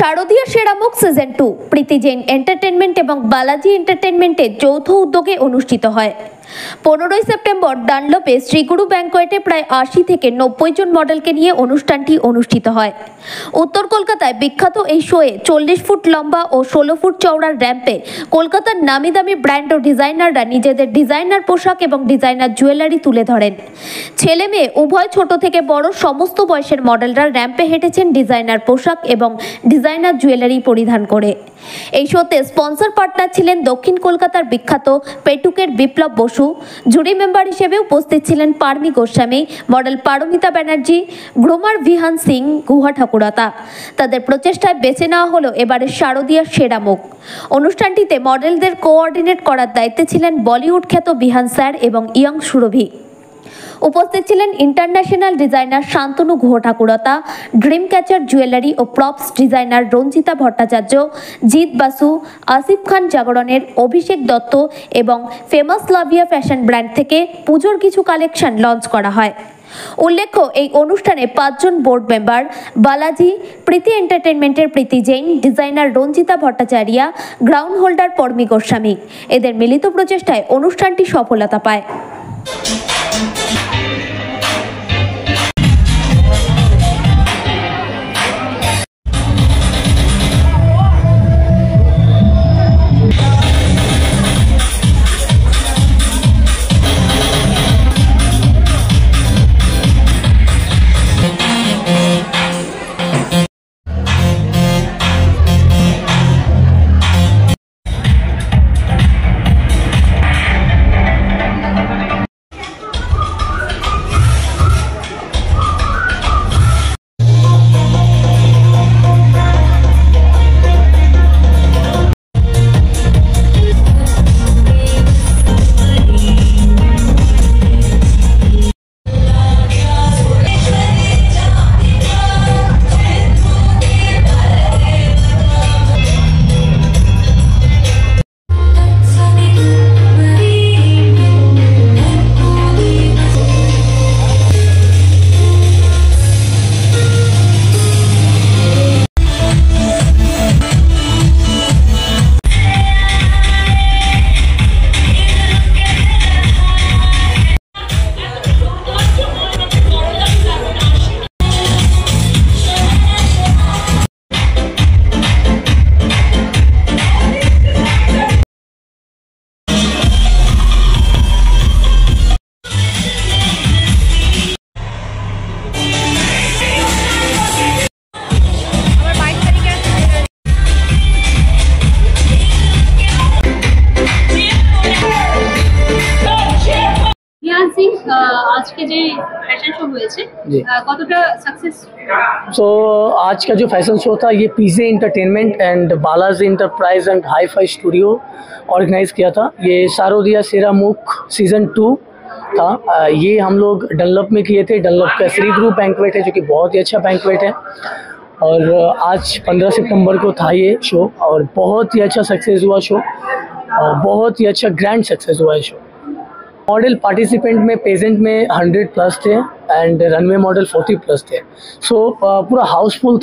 শারদীয়া সেরামুখ season 2 প্রীতি Jain entertainment এবং বালাজি এন্টারটেনমেন্টের যৌথ উদ্যোগে অনুষ্ঠিত হয়। 15 সেপ্টেম্বর ডানলপে শ্রীগুরু ব্যাংকোয়েটে প্রায় 80 থেকে 90 জন মডেলকে নিয়ে অনুষ্ঠানটি অনুষ্ঠিত হয়। উত্তর কলকাতায় বিখ্যাত এই শোয়ে 40 ফুট লম্বা ও 16 ফুট চওড়ার র্যাম্পে কলকাতার নামি দামি ব্র্যান্ড ও ডিজাইনাররা নিজেদের ডিজাইনার পোশাক এবং ডিজাইনার জুয়েলারি তুলে ধরেন। ছেলে মেয়ে উভয় ছোট থেকে বড় সমস্ত বয়সের মডেলরা র্যাম্পে হেঁটেছেন ডিজাইনার পোশাক এবং ডিজাইনার জুয়েলারি পরিধান করে। এই শোতে স্পন্সর পার্টনার ছিলেন দক্ষিণ কলকাতার বিখ্যাত পেটুকের বিপ্লব বসু। জুরি মেম্বার হিসেবে উপস্থিত ছিলেন পারমি গোস্বামী, মডেল পারমিতা ব্যানার্জি, গ্রোমার ভিহান সিং, গুহা ঠাকুরতা। তাদের প্রচেষ্টায় বেছে নেওয়া হলো এবারের শারদীয়া সেরা মুখ। অনুষ্ঠানটিতে মডেলদের কোঅর্ডিনেট করার দায়িত্বে ছিলেন বলিউড খ্যাত বিহান স্যার এবং ইয়ং সুরভি। উপস্থিত ছিলেন international designer Shantanu Guha Thakurta, dream catcher jewellery ও প্রপস ডিজাইনার রঞ্জিতা ভট্টাচার্য, জিৎ বাসু, আসিফ খান জাগরণের, অভিষেক দত্ত এবং ফেমাস লাভিয়া ফ্যাশন ব্র্যান্ড থেকে পুজোর কিছু কালেকশন লঞ্চ করা হয়। উল্লেখ্য, এই অনুষ্ঠানে 5 জন বোর্ড মেম্বার বালাজি, প্রীতি এন্টারটেনমেন্টের Preeti Jain, designer Ranjita Bhattacharya, ground holder Paromi Goswami. এদের মিলিত প্রচেষ্টায় অনুষ্ঠানটি সফলতা পায়। आज के जो फैशन शो हुए कतटा सक्सेस? सो आज का जो फैशन शो था ये PJ entertainment and Balaji enterprise and hi fi studio organise किया था। ये शारदीया सेरा मुख सीज़न 2 था। ये हम लोग डनलप में किए थे। डनलप का श्री गुरु बैंक्वेट है जो कि बहुत ही अच्छा बैंक्वेट है और आज 15 सितंबर को था ये शो और बहुत ही अच्छा सक्सेस हुआ शो और बहुत ही अच्छा ग्रैंड सक्सेस हुआ है शो। मॉडल पार्टिसिपेंट में पेजेंट में 100+ थे एंड रनवे मॉडल 40+ थे। सो पूरा हाउसफुल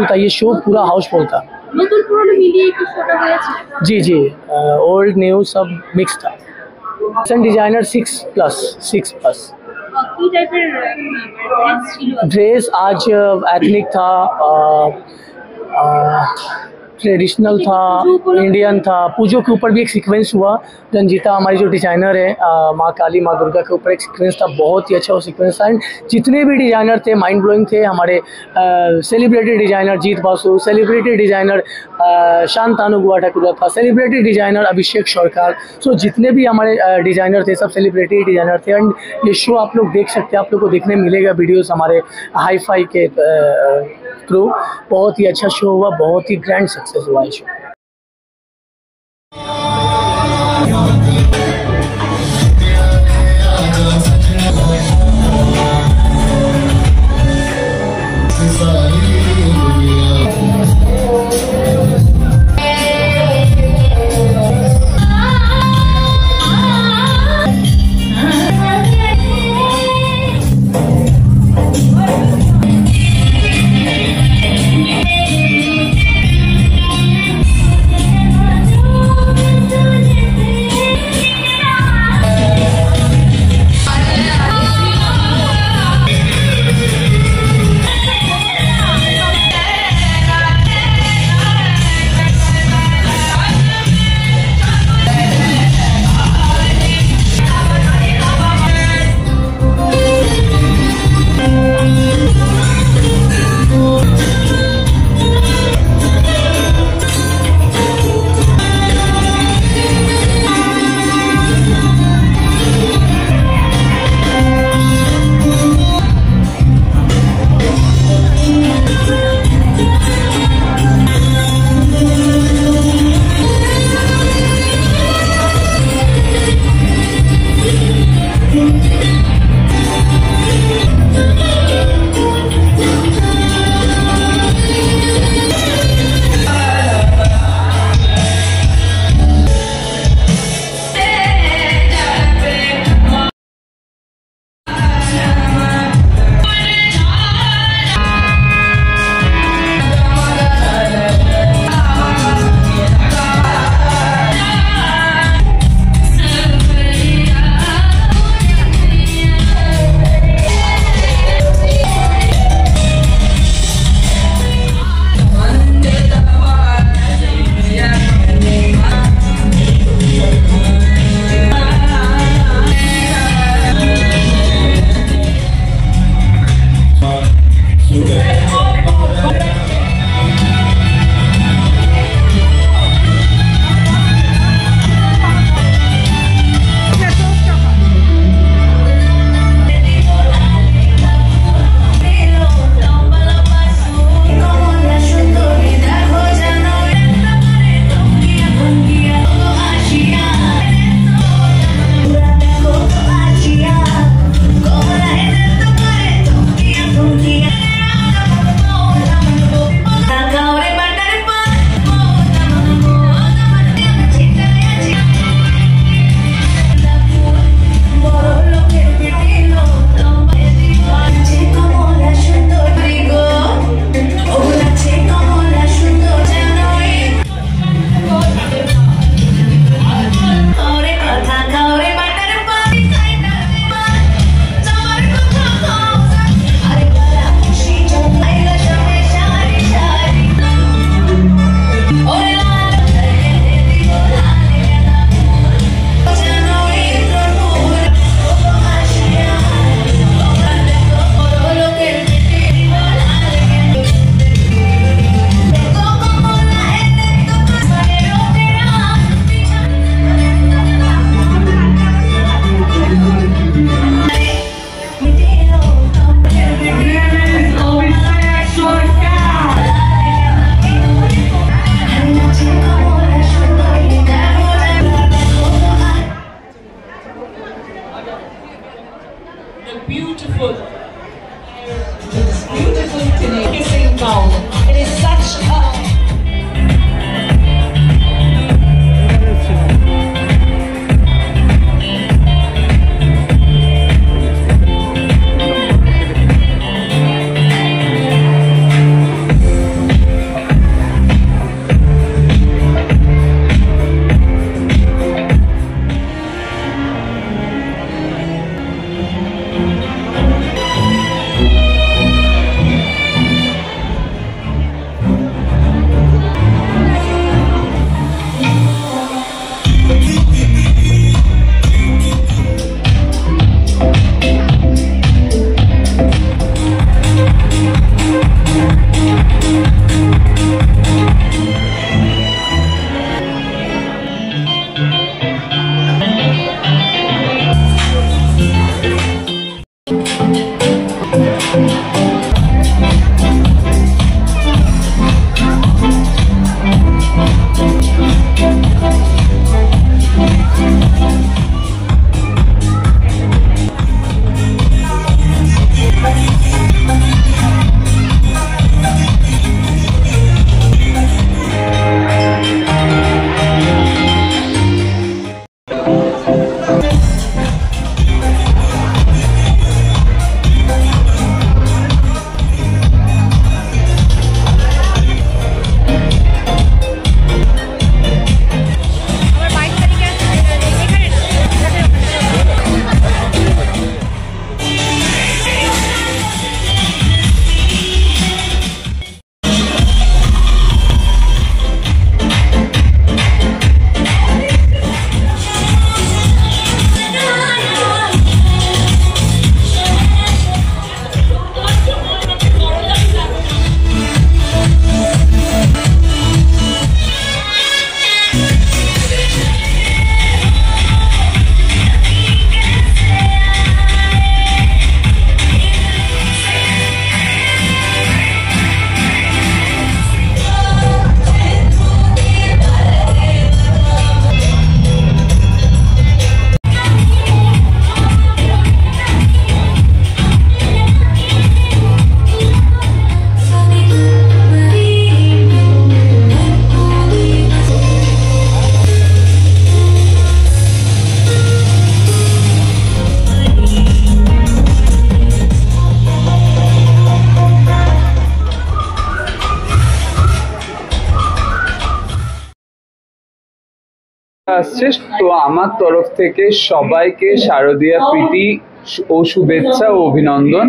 था ये शो पूरा हाउसफुल था। जी जी, ओल्ड न्यू सब मिक्स था। Fashion designer 6+। ड्रेस आज एथनिक था, ट्रेडिशनल था, इंडियन था। पूजो के ऊपर भी एक सीक्वेंस हुआ। रंजीता हमारी जो डिज़ाइनर है, माँ काली माँ दुर्गा के ऊपर एक सीक्वेंस था, बहुत ही अच्छा वो सीक्वेंस था। एंड जितने भी डिज़ाइनर थे माइंड ब्लोइंग थे। हमारे सेलिब्रिटी डिज़ाइनर जीत बासु, सेलिब्रिटी डिज़ाइनर शांतानु गुहा ठाकुर था, सेलिब्रिटी डिज़ाइनर अभिषेक सरकार। सो जितने भी हमारे डिज़ाइनर थे सब सेलिब्रिटी डिज़ाइनर थे। एंड ये शो आप लोग देख सकते हैं, आप लोग को देखने मिलेगा वीडियोज़ हमारे हाई फाई के थ्रू। बहुत ही अच्छा शो हुआ, बहुत ही ग्रैंड सक्सेस हुआ है शो। আসছে, তো আমার তরফ থেকে সবাইকে শারদীয়া প্রীতি ও শুভেচ্ছা ও অভিনন্দন।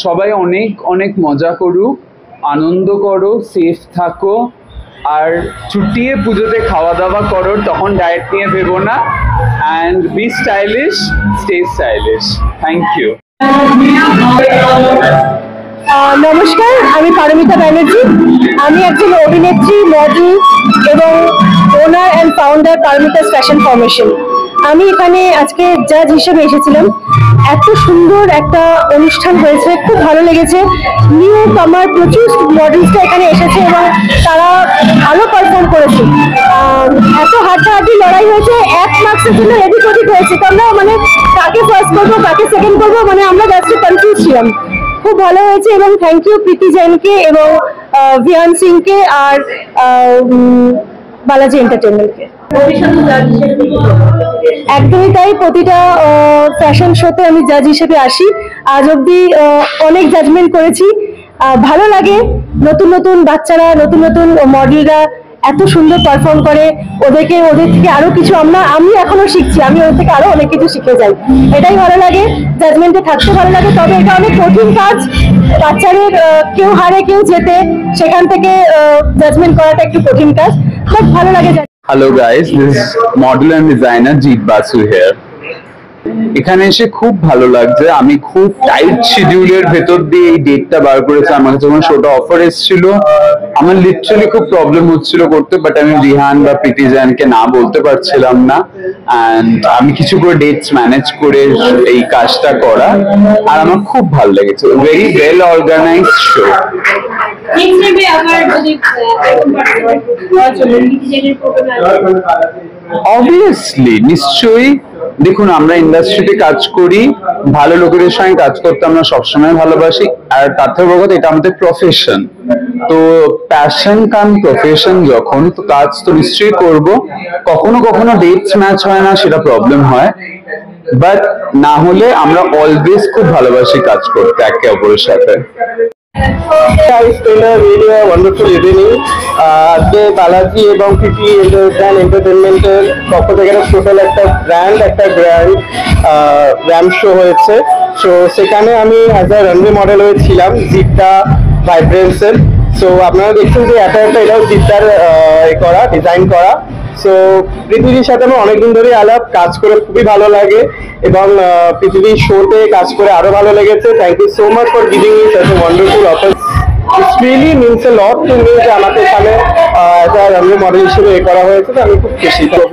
সবাই অনেক অনেক মজা করুক, আনন্দ করো, সেফ থাকো, আর ছুটিয়ে পুজোতে খাওয়া দাওয়া করো, তখন ডায়েট নিয়ে ভেবো না। And be stylish, stay stylish. Thank you. নমস্কার, আমি পারমিতা ব্যানার্জি। আমি একজন অভিনেত্রী, মডেল এবং owner and founder Paromita's fashion formation. আমি এখানে আজকে জাজ হিসেবে এসেছিলাম। এত সুন্দর একটা অনুষ্ঠান হয়েছে, খুব ভালো লেগেছে। নিউ কামার প্রচুর মডেলসরা এখানে এসেছে এবং তারা ভালো পারফর্ম করেছে। এত হাড্ডাহাড্ডি লড়াই হয়েছে, এক মার্কসের জন্য এদিক ওদিক হয়েছে। তো আমরা মানে কাকে ফার্স্ট করবো কাকে সেকেন্ড করবো, মানে আমরা জাস্ট কনফিউজ ছিলাম। খুব ভালো হয়েছে এবং থ্যাংক ইউ প্রীতি জৈনকে এবং ভিয়ান সিংকে আর বালাজি এন্টারটেনমেন্টকে। একদমই তাই, প্রতিটা ফ্যাশন শোতে আমি জাজ হিসেবে আসি। আজ অব্দি অনেক জাজমেন্ট করেছি। ভালো লাগে, নতুন নতুন বাচ্চারা, নতুন নতুন মডেলরা এত সুন্দর পারফর্ম করে। ওদের থেকে আরো কিছু আমি এখনো শিখছি, আমি ওদের থেকে আরো অনেক কিছু শিখে যাই। এটাই ভালো লাগে, জাজমেন্টে থাকতে ভালো লাগে। তবে এটা অনেক কঠিন কাজ, বাচ্চাদের কেউ হারে কেউ জেতে, সেখান থেকে জাজমেন্ট করাটা একটু কঠিন কাজ, বাট ভালো লাগে। Hello guys, this is model and designer Jeet Basu here. এখানে এসে খুব ভালো লাগছে। আমি খুব টাইট শিডিউলের ভেতর দিয়ে এই ডেটটা বার করেছি। আমার কাছে যখন শোটা অফার এসেছিল, আমার লিটারালি খুব প্রবলেম হচ্ছিল করতে, বাট আমি রিহান বা প্রীতি জৈনকে না বলতে পারছিলাম না। অ্যান্ড আমি কিছু করে ডেটস ম্যানেজ করে এই কাজটা করা, আর আমার খুব ভালো লেগেছে। Very well organized show. Obviously, নিশ্চয়ই। দেখুন, আমরা ইন্ডাস্ট্রিতে কাজ করি, ভালো লোকেদের সঙ্গে কাজ করতে আমরা সবসময় ভালোবাসি। আর তার থেকে বড় কথা, এটা আমাদের প্রফেশন। তো প্যাশন কাম প্রফেশন যখন, তো কাজ তো নিশ্চয়ই করব। কখনো কখনো ডেটস ম্যাচ হয় না, সেটা প্রবলেম হয়, বাট না হলে আমরা অলওয়েজ খুব ভালোবাসি কাজ করতে একে অপরের সাথে। Wonderful evening. আজকে বালাজি এবং প্রীতি এন্টারটেনমেন্টের পক্ষ থেকে টোটাল একটা গ্র্যান্ড র্যাম্প শো হয়েছে। সো সেখানে আমি অ্যাজ আ রানওয়ে মডেল হয়েছিলাম জিপটা ভাইব্রেন্সের। সো আপনারা দেখছেন যে এটাও জিপটার করা, ডিজাইন করা। সো পৃথিবীর সাথে আমার অনেকদিন ধরে আলাপ, কাজ করে খুবই ভালো লাগে এবং পৃথিবীর শোতে কাজ করে আরো ভালো লেগেছে। Thank you so much for giving me such a wonderful offer. It's really means a lot to me যে আমাকে এখানে অ্যাজ আ রানওয়ে মডেল হিসেবে করা হয়েছে। তো আমি খুব খুশি।